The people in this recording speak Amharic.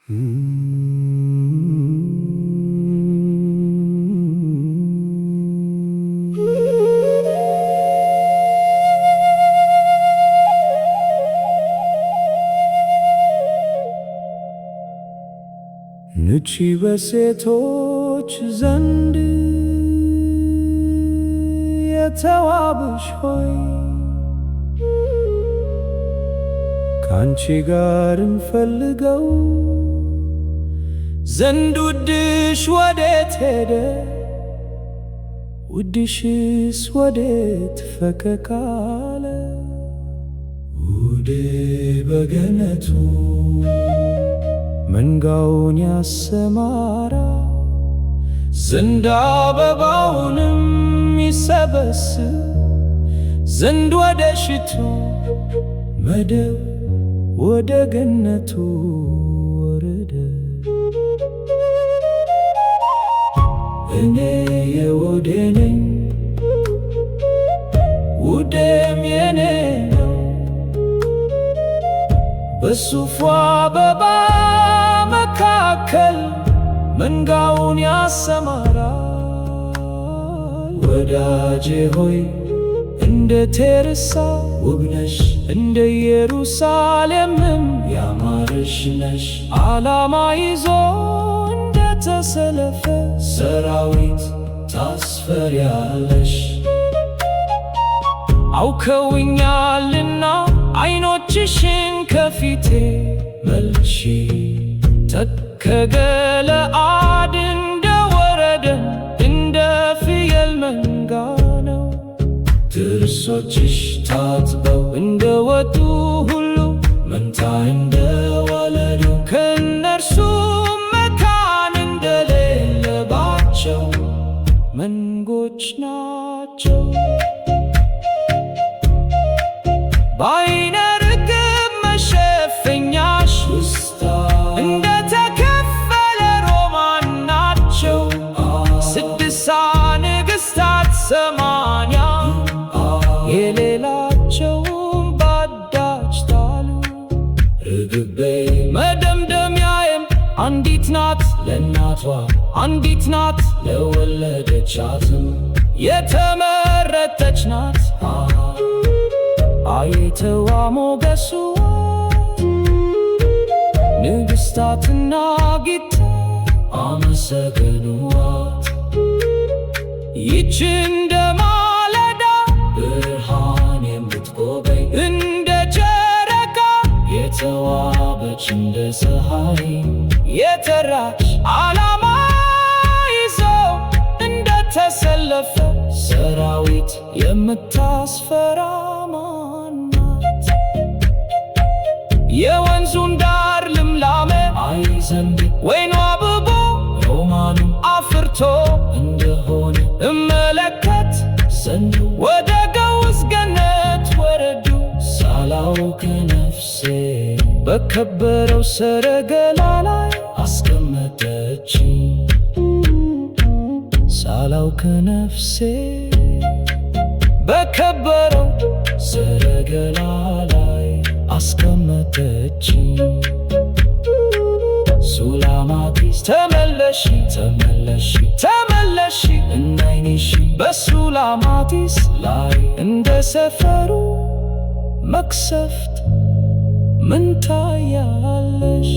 ንቺ በሴቶች ዘንድ የተዋብሽ ሆይ ካንቺ ጋር እንፈልገው ዘንድ ውድሽ ወዴት ሄደ? ውድሽስ ወዴት ፈቀቅ አለ? ውዴ በገነቱ መንጋውን ያሰማራ ዘንድ አበባውንም ይሰበስብ ዘንድ ወደ ሽቱ መደብ ወደ ገነቱ ወረደ። እኔ የውዴ ነኝ ውዴም የኔ ነው በሱፉ አበባ መካከል መንጋውን ያሰማራል። ወዳጄ ሆይ እንደ ቴርሳ ውብነሽ እንደ ኢየሩሳሌምም ያማረሽ ነሽ። ዓላማ ይዞ እንደ ተሰለፈ ሰራዊት ታስፈሪያለሽ። አውከውኛልና ዓይኖችሽን ከፊቴ መልሺ ከገለዓድ እንደ ወረደ እንደ ፍየል መንጋ ነው። ጥርሶችሽ ታጥበው እንደ ወጡ ሁሉ መንታ እንደ ወለዱ ከእነርሱ መካን እንደሌለባቸው መንጎች ናቸው። በዓይነ ርግብ መሸፈኛሽ ውስጥ እንደ ተከፈለ ሮማን ናቸው። ስድሳ ንግሥታት 80 የሌላቸውም ባዳጅ ጣሉ። ርግቤ መደምደሚያዬም አንዲት ናት ለእናቷ አንዲት ናት ለወለደቻትም የተመረጠች ናት። አይተዋ ሞገሷ ንግሥታትና ጌታ አመሰገኑዋት። ይህች እንደ ማለዳ ብርሃን የምትጎበኝ እንደ ጨረቃ የተዋበች እንደ ፀሐይ የተራች ዓላማ ይዞ እንደ ተሰለፈ ሰራዊት የምታስፈራ ማን ናት? የወንዙን ዳር ልምላሜ አይዘንብ ወይኑ አብቦ ሮማኑ አፍርቶ እንደሆነ እመለከት ዘንድ ወደ ገውዝ ገነት ወረዱ። ሳላውቅ ነፍሴ በከበረው ሰረገላ ላይ አስቀመጠችኝ። ሳላውቅ ነፍሴ በከበረው ሰረገላ ላይ አስቀመጠችኝ። ሱላማጢስ ተመለሺ ተመለሺ ተመለሺ እናይንሺ በሱላማጢስ ላይ እንደ ሰፈሩ መቅሰፍት ምን ታያለሽ?